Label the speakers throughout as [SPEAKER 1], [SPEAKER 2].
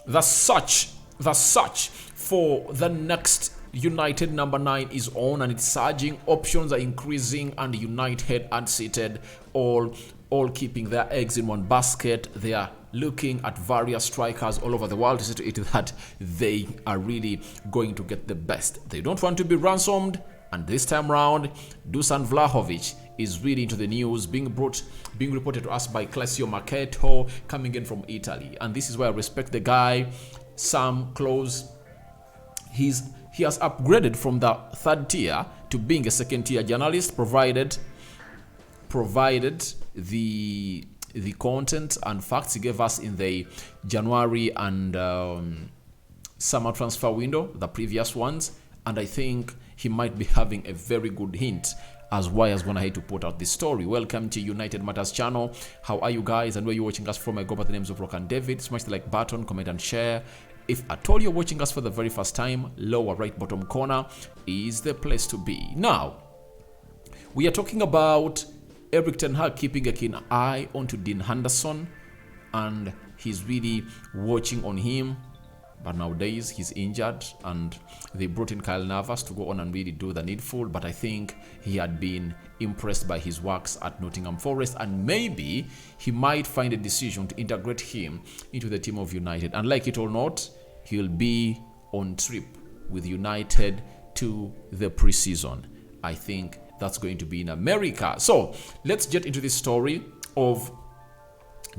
[SPEAKER 1] The search for the next United number 9 is on, and it's surging. Options are increasing, and United unseated, all keeping their eggs in one basket. They are looking at various strikers all over the world to see to it that they are really going to get the best. They don't want to be ransomed, and this time round, Dusan Vlahovic is really into the news, being reported to us by Clesio Marketo, coming in from Italy. And this is where I respect the guy, Sam Close. He has upgraded from the third tier to being a second tier journalist, provided the content and facts he gave us in the January and summer transfer window, the previous ones. And I think he might be having a very good hint as why has gone ahead to put out this story. Welcome to United Matters channel. How are you guys, and where you're watching us from? I go by the names of Rock and David. Smash the like button, comment and share. If at all you're watching us for the very first time, lower right bottom corner is the place to be. Now, we are talking about Erik ten Hag keeping a keen eye onto Dean Henderson, and he's really watching on him. But nowadays he's injured, and they brought in Kyle Navas to go on and really do the needful. But I think he had been impressed by his works at Nottingham Forest, and maybe he might find a decision to integrate him into the team of United. And like it or not, he'll be on trip with United to the preseason. I think that's going to be in America. So let's get into this story of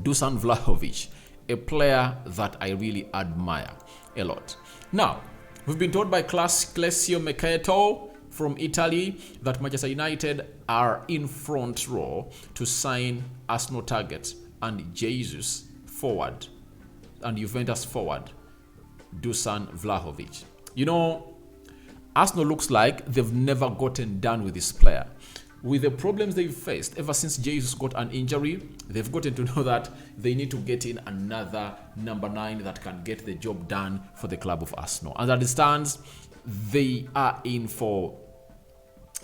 [SPEAKER 1] Dusan Vlahovic, a player that I really admire a lot. Now, we've been told by Clesio Marketo from Italy that Manchester United are in front row to sign Arsenal target and Jesus forward and Juventus forward Dusan Vlahovic. You know, Arsenal looks like they've never gotten done with this player. With the problems they've faced ever since Jesus got an injury, they've gotten to know that they need to get in another number 9 that can get the job done for the club of Arsenal. As it stands, they are in for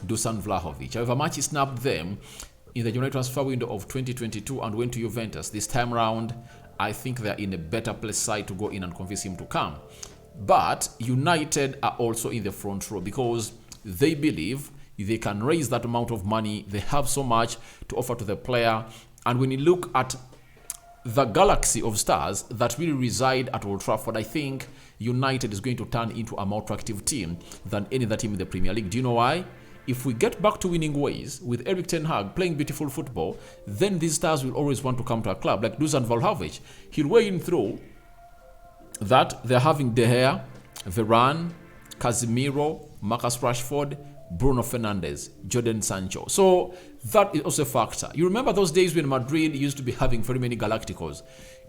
[SPEAKER 1] Dusan Vlahovic. However much he snapped them in the January transfer window of 2022 and went to Juventus, this time round, I think they're in a better place side to go in and convince him to come. But United are also in the front row because they believe they can raise that amount of money. They have so much to offer to the player. And when you look at the galaxy of stars that really reside at Old Trafford, I think United is going to turn into a more attractive team than any other team in the Premier League. Do you know why? If we get back to winning ways with Erik ten Hag playing beautiful football, then these stars will always want to come to a club like Dusan Vlahovic. He'll weigh in through that they're having De Gea, Varane, Casemiro, Marcus Rashford, Bruno Fernandes, Jadon Sancho. So that is also a factor. You remember those days when Madrid used to be having very many Galacticos.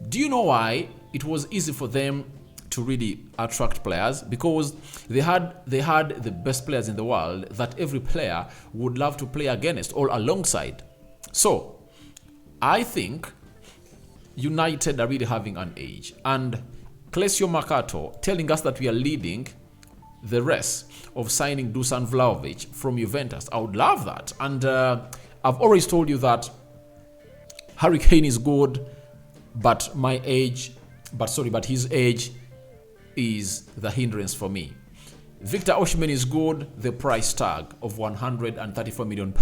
[SPEAKER 1] Do you know why it was easy for them to really attract players? Because they had the best players in the world that every player would love to play against or alongside. So I think United are really having an edge. And Clesio Marketo telling us that we are leading the rest of signing Dusan Vlahovic from Juventus. I would love that. And I've always told you that Harry Kane is good, but his age is the hindrance for me. Victor Osimhen is good, the price tag of £134 million.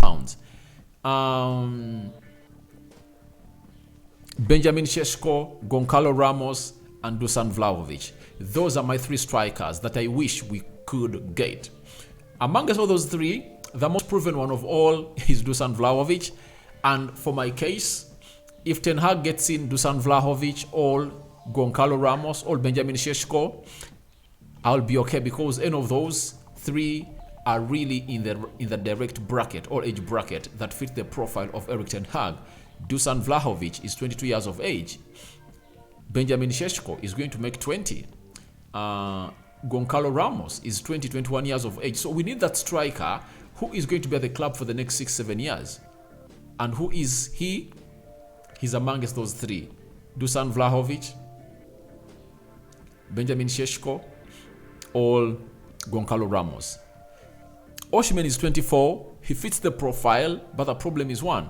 [SPEAKER 1] Benjamin Sesko, Goncalo Ramos, and Dusan Vlahovic. Those are my 3 strikers that I wish we could get. Amongst all those 3, the most proven one of all is Dusan Vlahovic. And for my case, if Ten Hag gets in Dusan Vlahovic or Goncalo Ramos or Benjamin Sesko, I'll be okay, because any of those 3 are really in the direct bracket or age bracket that fit the profile of Erik ten Hag. Dusan Vlahovic is 22 years of age. Benjamin Sesko is going to make 20. Goncalo Ramos is 21 years of age. So we need that striker who is going to be at the club for the next 6-7 years. And who is he? He's amongst those 3. Dusan Vlahovic, Benjamin Sesko, or Goncalo Ramos. Osimhen is 24. He fits the profile, but the problem is one.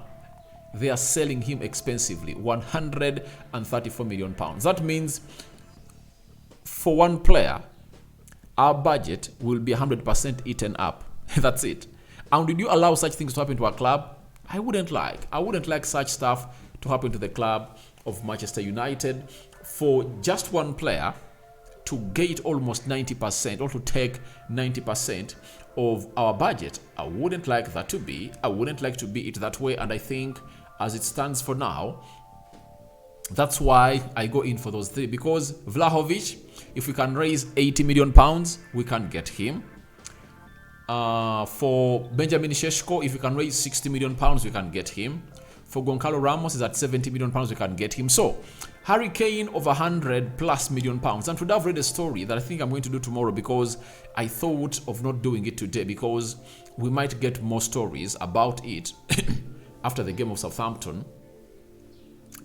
[SPEAKER 1] They are selling him expensively, £134 million. That means for one player, our budget will be 100% eaten up. That's it. And did you allow such things to happen to our club? I wouldn't like such stuff to happen to the club of Manchester United, for just one player to get almost 90% or to take 90% of our budget. I wouldn't like that to be. I wouldn't like to be it that way. And I think as it stands for now, that's why I go in for those three, because Vlahovic, if we can raise 80 million pounds, we can get him. For Benjamin Šeško, if we can raise 60 million pounds, we can get him. For Goncalo Ramos is at 70 million pounds, we can get him. So Harry Kane of 100 plus million pounds. And today I've read a story that I think I'm going to do tomorrow, because I thought of not doing it today because we might get more stories about it after the game of Southampton.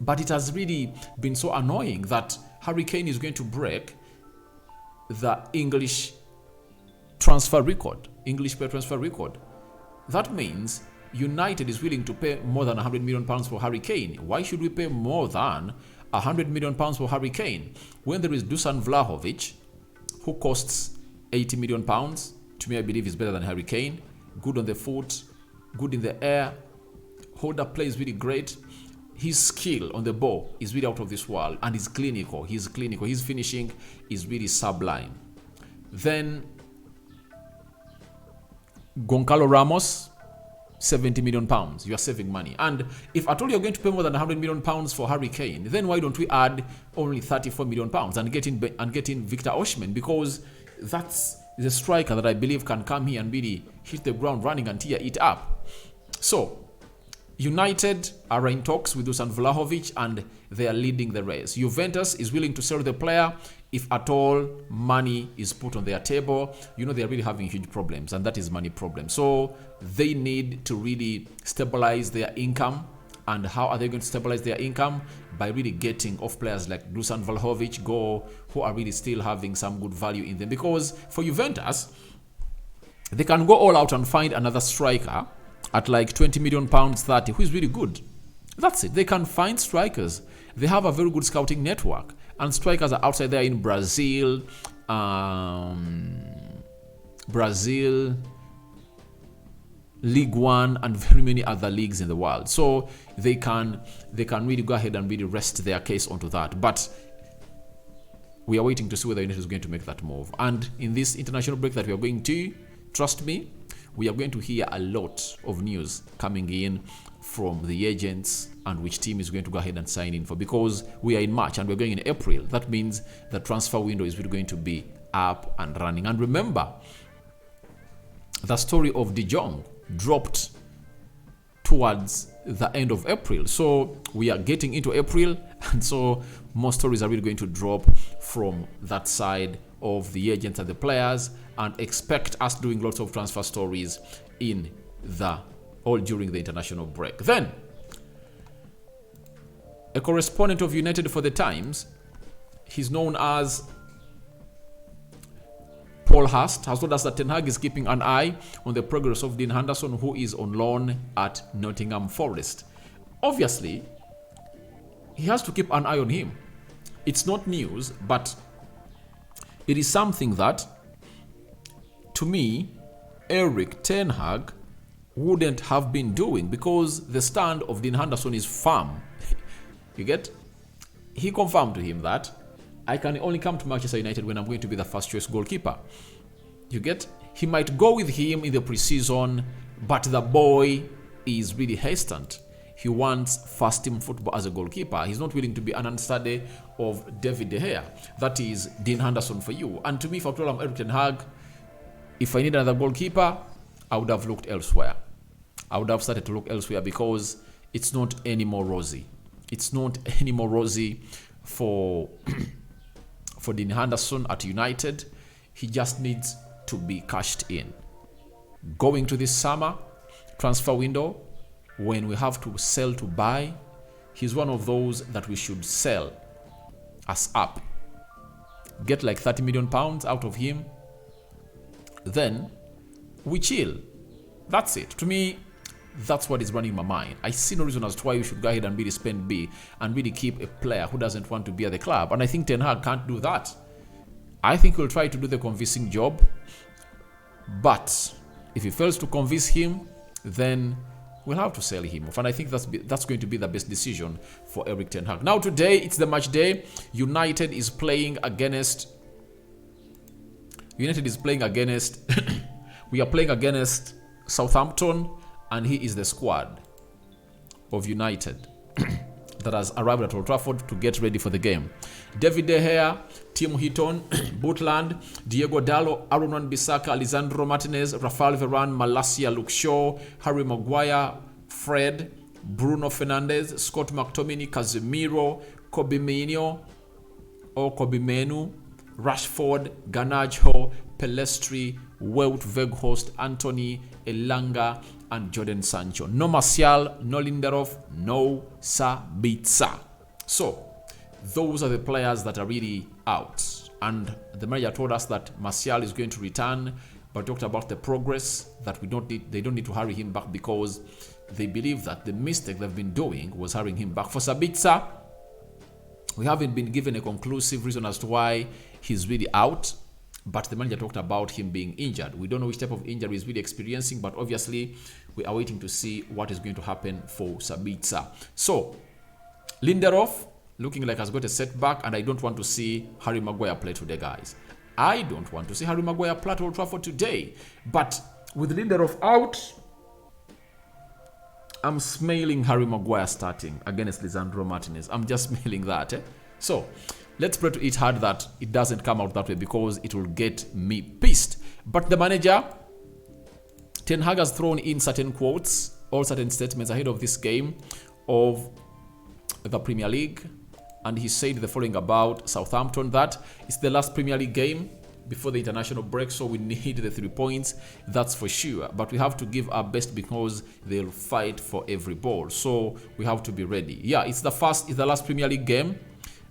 [SPEAKER 1] But it has really been so annoying that Harry Kane is going to break the English transfer record, English player transfer record. That means United is willing to pay more than 100 million pounds for Harry Kane. Why should we pay more than 100 million pounds for Harry Kane when there is Dusan Vlahovic, who costs 80 million pounds? To me, I believe is better than Harry Kane. Good on the foot, good in the air, hold up play is really great. His skill on the ball is really out of this world, and he's clinical. His finishing is really sublime. Then Goncalo Ramos, 70 million pounds. You are saving money. And if at all you're going to pay more than 100 million pounds for Harry Kane, then why don't we add only 34 million pounds and get in Victor Osimhen? Because that's the striker that I believe can come here and really hit the ground running and tear it up. So United are in talks with Dusan Vlahovic and they are leading the race. Juventus is willing to sell the player if at all money is put on their table. You know, they are really having huge problems, and that is money problem. So they need to really stabilize their income. And how are they going to stabilize their income? By really getting off players like Dusan Vlahovic who are really still having some good value in them. Because for Juventus, they can go all out and find another striker at like 20 million pounds, 30, who is really good. That's it. They can find strikers. They have a very good scouting network. And strikers are outside there in Brazil, League One, and very many other leagues in the world. So they can really go ahead and really rest their case onto that. But we are waiting to see whether United is going to make that move. And in this international break that we are going to, trust me, we are going to hear a lot of news coming in from the agents and which team is going to go ahead and sign in for, because we are in March and we're going in April. That means the transfer window is really going to be up and running. And remember, the story of De Jong dropped towards the end of April. So we are getting into April, and so more stories are really going to drop from that side of the agents and the players, and expect us doing lots of transfer stories in all during the international break. Then a correspondent of United for the Times, he's known as Paul Hurst, has told us that Ten Hag is keeping an eye on the progress of Dean Henderson, who is on loan at Nottingham Forest. Obviously, he has to keep an eye on him. It's not news, but it is something that, to me, Erik Ten Hag wouldn't have been doing, because the stand of Dean Henderson is firm. You get? He confirmed to him that I can only come to Manchester United when I'm going to be the first choice goalkeeper. You get? He might go with him in the preseason, but the boy is really hesitant. He wants first team football as a goalkeeper. He's not willing to be an understudy of David De Gea. That is Dean Henderson for you. And to me, for I'm Erik Ten Hag, if I need another goalkeeper, I would have looked elsewhere. I would have started to look elsewhere, because it's not any more rosy. It's not any more rosy for Dean Henderson at United. He just needs to be cashed in. Going to this summer transfer window, when we have to sell to buy, he's one of those that we should sell us up. Get like 30 million pounds out of him. Then we chill. That's it. To me, that's what is running my mind. I see no reason as to why you should go ahead and really spend big and really keep a player who doesn't want to be at the club. And I think Ten Hag can't do that. I think he'll try to do the convincing job. But if he fails to convince him, then we'll have to sell him off. And I think that's going to be the best decision for Erik ten Hag. Now today, it's the match day. United is playing against... we are playing against Southampton, and he is the squad of United that has arrived at Old Trafford to get ready for the game. David De Gea, Tim Heaton, Butland, Diego Dallo, Aaron Wan-Bissaka, Lisandro Martinez, Rafael Varane, Malacia, Luke Shaw, Harry Maguire, Fred, Bruno Fernandes, Scott McTominay, Casemiro, Kobe Menu, Rashford, Garnacho, Pelestri, Wout Weghorst, Anthony, Elanga, and Jadon Sancho. No Martial, no Lindelof, no Sabitzer. So, those are the players that are really out. And the manager told us that Martial is going to return, but talked about the progress that they don't need to hurry him back because they believe that the mistake they've been doing was hurrying him back. For Sabitzer, we haven't been given a conclusive reason as to why he's really out, but the manager talked about him being injured. We don't know which type of injury he's really experiencing, but obviously we are waiting to see what is going to happen for Sabitzer. So, Lindelof looking like has got a setback, and I don't want to see Harry Maguire play today, guys. I don't want to see Harry Maguire play at Old Trafford today. But with Lindelof out, I'm smelling Harry Maguire starting against Lisandro Martinez. I'm just smelling that. So, let's pray to it hard that it doesn't come out that way because it will get me pissed. But the manager, Ten Hag, has thrown in certain quotes or certain statements ahead of this game of the Premier League. And he said the following about Southampton, that it's the last Premier League game before the international break, so we need the 3 points, that's for sure. But we have to give our best because they'll fight for every ball. So we have to be ready. Yeah, it's the last Premier League game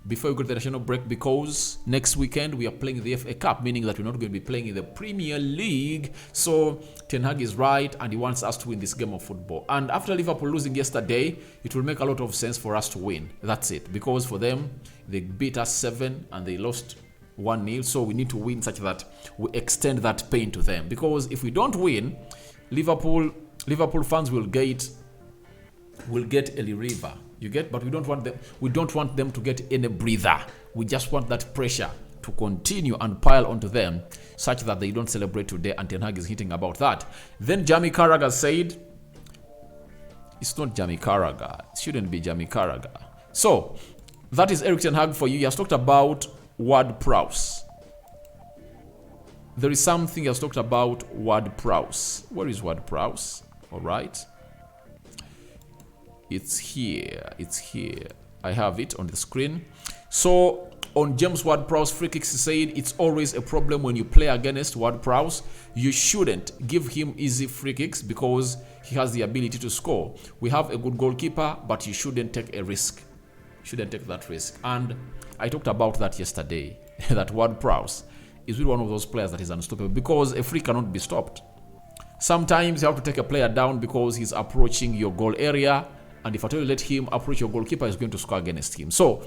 [SPEAKER 1] before we go to the national break because next weekend we are playing the FA Cup, meaning that we're not going to be playing in the Premier League. So Ten Hag is right and he wants us to win this game of football. And after Liverpool losing yesterday, it will make a lot of sense for us to win. That's it. Because for them, they beat us 7 and they lost 1-0. So we need to win such that we extend that pain to them. Because if we don't win, Liverpool fans will get a river. You get? But we don't want them to get any breather. We just want that pressure to continue and pile onto them such that they don't celebrate today, and Ten Hag is hitting about that. Then Jamie Carragher said, it's not Jamie Carragher. It shouldn't be Jamie Carragher. So, that is Erik ten Hag for you. He has talked about Ward-Prowse. There is something he has talked about Ward-Prowse. Where is Ward-Prowse? All right. It's here. I have it on the screen. So, on James Ward-Prowse free kicks, he said it's always a problem when you play against Ward-Prowse. You shouldn't give him easy free kicks because he has the ability to score. We have a good goalkeeper, but you shouldn't take a risk. Shouldn't take that risk. And I talked about that yesterday, that Ward-Prowse is really one of those players that is unstoppable because a free cannot be stopped. Sometimes you have to take a player down because he's approaching your goal area, and if at all you let him approach your goalkeeper, he's going to score against him. So,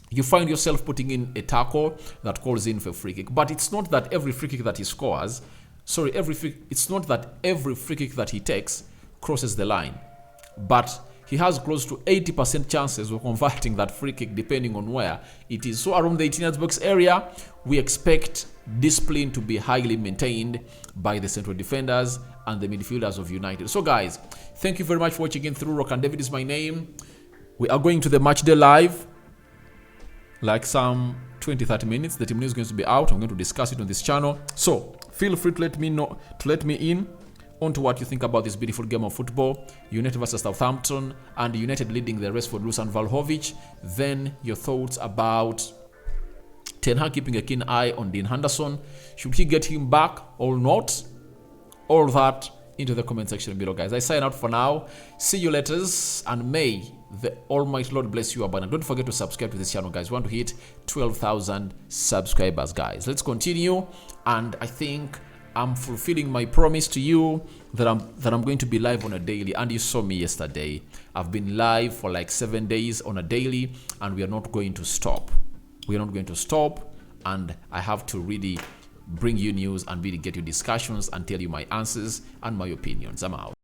[SPEAKER 1] you find yourself putting in a tackle that calls in for a free kick. But it's not that every free kick that he scores, it's not that every free kick that he takes crosses the line. But he has close to 80% chances of converting that free kick depending on where it is. So around the 18 box area, we expect discipline to be highly maintained by the central defenders and the midfielders of United. So guys, thank you very much for watching in through. Rock and David is my name. We are going to the match day live. Like some 20-30 minutes. The team news is going to be out. I'm going to discuss it on this channel. So feel free to let me know, to let me in onto what you think about this beautiful game of football. United versus Southampton, and United leading the race for Dusan Vlahovic. Then your thoughts about Ten Hag keeping a keen eye on Dean Henderson. Should he get him back or not? All that into the comment section below, guys. I sign out for now. See you later, and may the Almighty Lord bless you abundantly. Don't forget to subscribe to this channel, guys. We want to hit 12,000 subscribers, guys. Let's continue, and I think I'm fulfilling my promise to you that I'm going to be live on a daily. And you saw me yesterday. I've been live for like 7 days on a daily, and we are not going to stop. We are not going to stop and I have to really bring you news and really get you discussions and tell you my answers and my opinions. I'm out.